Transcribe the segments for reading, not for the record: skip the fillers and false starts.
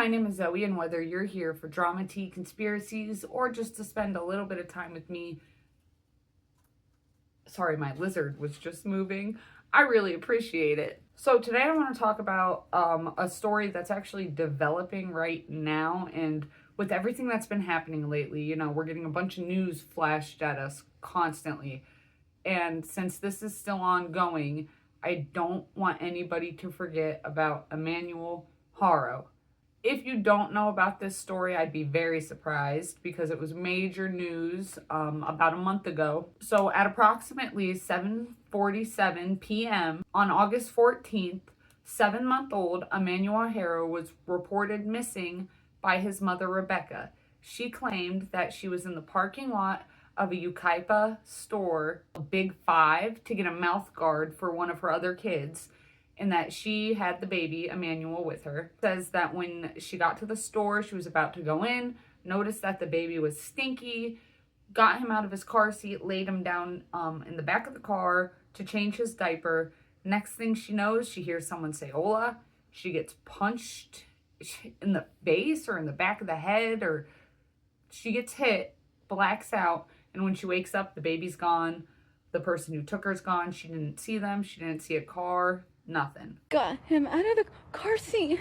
My name is Zoe, and whether you're here for drama, tea, conspiracies, or just to spend a little bit of time with me, sorry, my lizard was just moving, I really appreciate it. So today I want to talk about a story that's actually developing right now, and with everything that's been happening lately, you know, we're getting a bunch of news flashed at us constantly. And since this is still ongoing, I don't want anybody to forget about Emmanuel Haro. If you don't know about this story, I'd be very surprised because it was major news about a month ago. So at approximately 7:47 p.m. on August 14th, 7-month-old Emmanuel Haro was reported missing by his mother, Rebecca. She claimed that she was in the parking lot of a Yucaipa store, a Big Five, to get a mouth guard for one of her other kids, and that she had the baby, Emmanuel, with her. Says that when she got to the store, she was about to go in, noticed that the baby was stinky, got him out of his car seat, laid him down in the back of the car to change his diaper. Next thing she knows, she hears someone say, "Hola." She gets punched in the face or in the back of the head, or she gets hit, blacks out, and when she wakes up, the baby's gone. The person who took her's gone. She didn't see them. She didn't see a car. Nothing. Got him out of the car seat,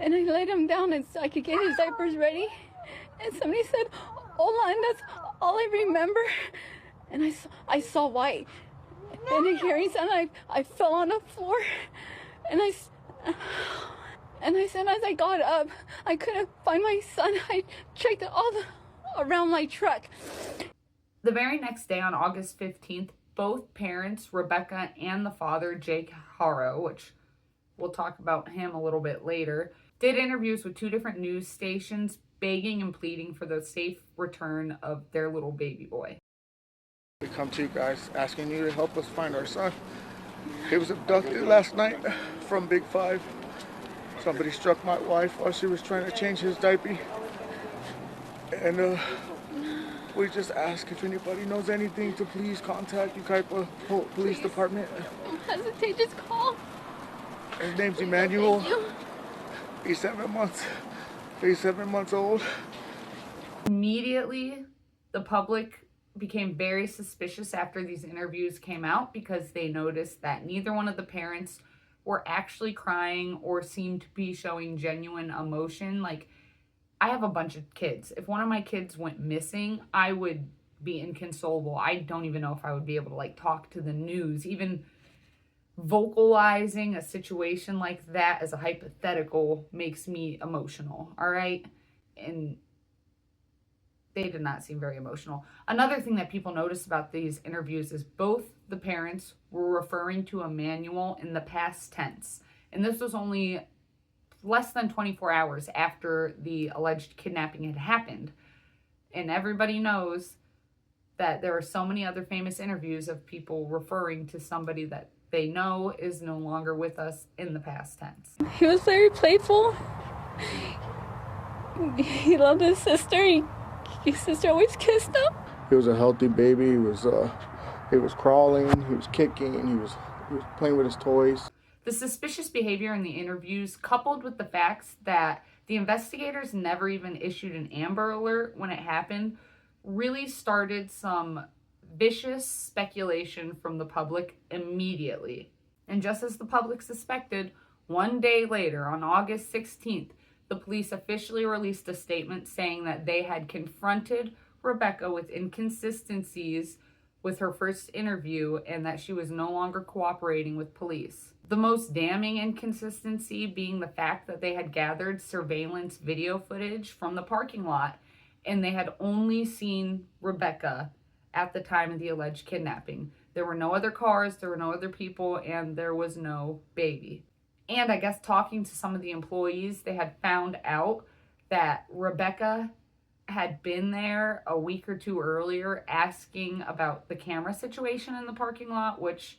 and I laid him down and so I could get his diapers ready. And somebody said, "Hola," and that's all I remember. And I saw white. And a hearing sound, I fell on the floor, and I said, as I got up, I couldn't find my son. I checked around my truck. The very next day, on August 15th, both parents, Rebecca and the father, Jake Haro, which we'll talk about him a little bit later, did interviews with 2 different news stations, begging and pleading for the safe return of their little baby boy. We come to you guys asking you to help us find our son. He was abducted last night from Big Five. Somebody struck my wife while she was trying to change his diaper. And we just ask if anybody knows anything to please contact Yucaipa Police Department. Don't hesitate, just call. His name's Emmanuel. He's 7 months. He's 7 months old. Immediately, the public became very suspicious after these interviews came out because they noticed that neither one of the parents were actually crying or seemed to be showing genuine emotion. Like, I have a bunch of kids. If one of my kids went missing, I would be inconsolable. I don't even know if I would be able to talk to the news. Even vocalizing a situation like that as a hypothetical makes me emotional, all right? And they did not seem very emotional. Another thing that people noticed about these interviews is both the parents were referring to Emmanuel in the past tense. And this was only less than 24 hours after the alleged kidnapping had happened. And everybody knows that there are so many other famous interviews of people referring to somebody that they know is no longer with us in the past tense. He was very playful. He loved his sister. His sister always kissed him. He was a healthy baby. He was crawling. He was kicking. He was playing with his toys. The suspicious behavior in the interviews, coupled with the facts that the investigators never even issued an Amber Alert when it happened, really started some vicious speculation from the public immediately. And just as the public suspected, one day later, on August 16th, the police officially released a statement saying that they had confronted Rebecca with inconsistencies with her first interview and that she was no longer cooperating with police. The most damning inconsistency being the fact that they had gathered surveillance video footage from the parking lot and they had only seen Rebecca at the time of the alleged kidnapping. There were no other cars, there were no other people, and there was no baby. And I guess talking to some of the employees, they had found out that Rebecca had been there a week or 2 earlier asking about the camera situation in the parking lot, which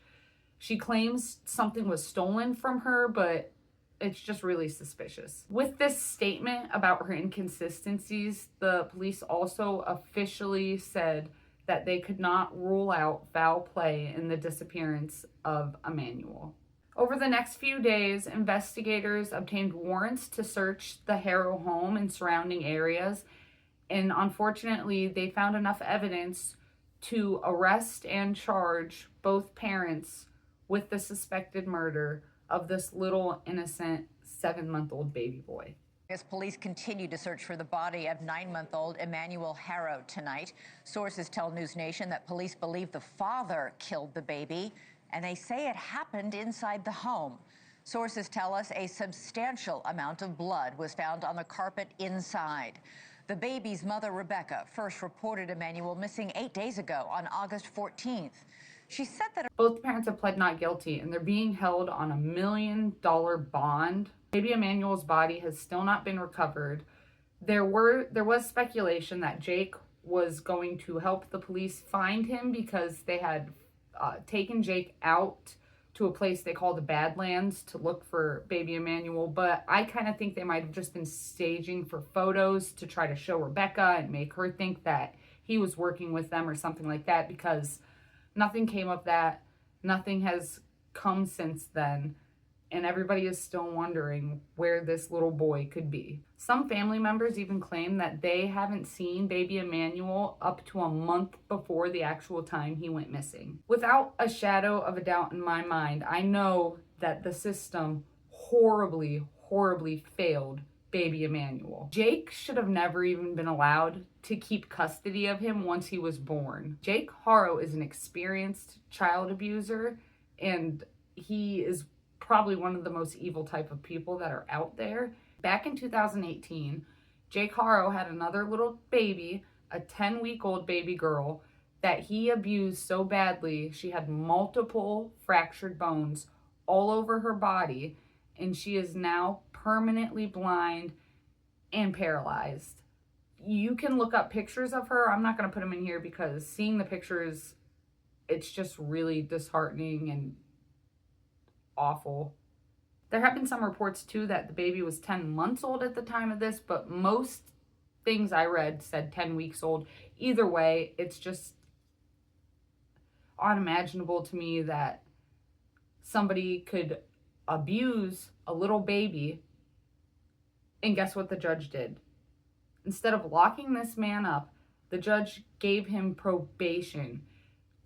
she claims something was stolen from her, but it's just really suspicious. With this statement about her inconsistencies, the police also officially said that they could not rule out foul play in the disappearance of Emmanuel. Over the next few days, investigators obtained warrants to search the Haro home and surrounding areas, and unfortunately, they found enough evidence to arrest and charge both parents with the suspected murder of this little innocent 7-month-old baby boy. As police continue to search for the body of 9-month-old Emmanuel Haro tonight, sources tell News Nation that police believe the father killed the baby, and they say it happened inside the home. Sources tell us a substantial amount of blood was found on the carpet inside. The baby's mother, Rebecca, first reported Emmanuel missing 8 days ago on August 14th. She said that both parents have pled not guilty, and they're being held on $1 million bond. Baby Emmanuel's body has still not been recovered. There was speculation that Jake was going to help the police find him because they had taken Jake out to a place they call the Badlands to look for baby Emmanuel, but I kind of think they might have just been staging for photos to try to show Rebecca and make her think that he was working with them or something like that, because nothing came of that. Nothing has come since then, and everybody is still wondering where this little boy could be. Some family members even claim that they haven't seen baby Emmanuel up to a month before the actual time he went missing. Without a shadow of a doubt in my mind, I know that the system horribly, horribly failed baby Emmanuel. Jake should have never even been allowed to keep custody of him once he was born. Jake Haro is an experienced child abuser, and he is probably one of the most evil type of people that are out there. Back in 2018, Jake Haro had another little baby, a 10-week-old baby girl, that he abused so badly she had multiple fractured bones all over her body, and she is now permanently blind and paralyzed. You can look up pictures of her. I'm not going to put them in here because seeing the pictures, it's just really disheartening and awful. There have been some reports too that the baby was 10 months old at the time of this, but most things I read said 10 weeks old. Either way, it's just unimaginable to me that somebody could abuse a little baby. And guess what the judge did? Instead of locking this man up, the judge gave him probation.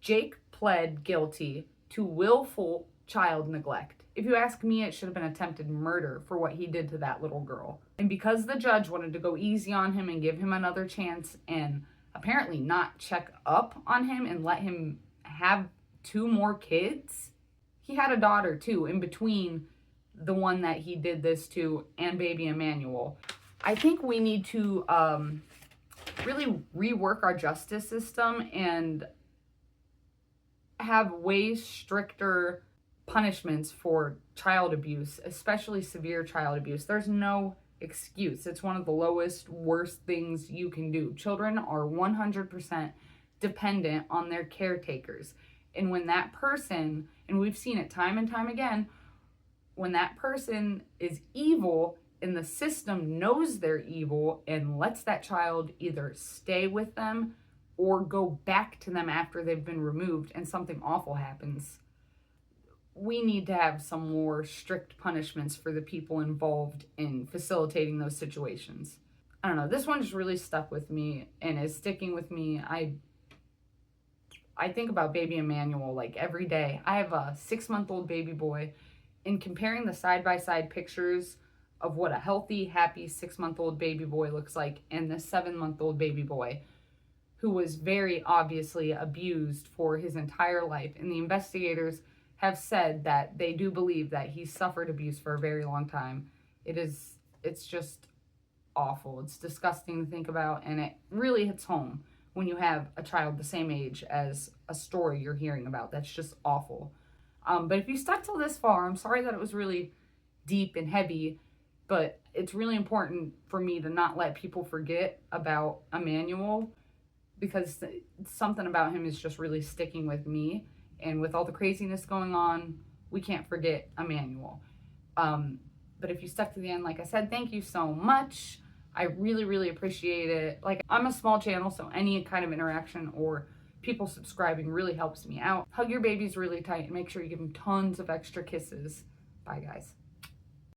Jake pled guilty to willful child neglect. If you ask me, it should have been attempted murder for what he did to that little girl. And because the judge wanted to go easy on him and give him another chance and apparently not check up on him and let him have 2 more kids, he had a daughter too in between the one that he did this to and baby Emmanuel. I think we need to really rework our justice system and have way stricter punishments for child abuse, especially severe child abuse. There's no excuse. It's one of the lowest, worst things you can do. Children are 100% dependent on their caretakers. And when that person, and we've seen it time and time again, when that person is evil and the system knows they're evil and lets that child either stay with them or go back to them after they've been removed and something awful happens, we need to have some more strict punishments for the people involved in facilitating those situations. I don't know, this one just really stuck with me and is sticking with me. I think about baby Emmanuel like every day. I have a 6-month-old baby boy, and comparing the side-by-side pictures of what a healthy, happy 6-month-old baby boy looks like and the 7-month-old baby boy who was very obviously abused for his entire life. And the investigators have said that they do believe that he suffered abuse for a very long time. It's just awful. It's disgusting to think about, and it really hits home when you have a child the same age as a story you're hearing about. That's just awful. But if you stuck till this far, I'm sorry that it was really deep and heavy, but it's really important for me to not let people forget about Emmanuel, because something about him is just really sticking with me. And with all the craziness going on, we can't forget Emmanuel. But if you stuck to the end, like I said, thank you so much. I really, really appreciate it. Like, I'm a small channel, so any kind of interaction or people subscribing really helps me out. Hug your babies really tight and make sure you give them tons of extra kisses. Bye, guys.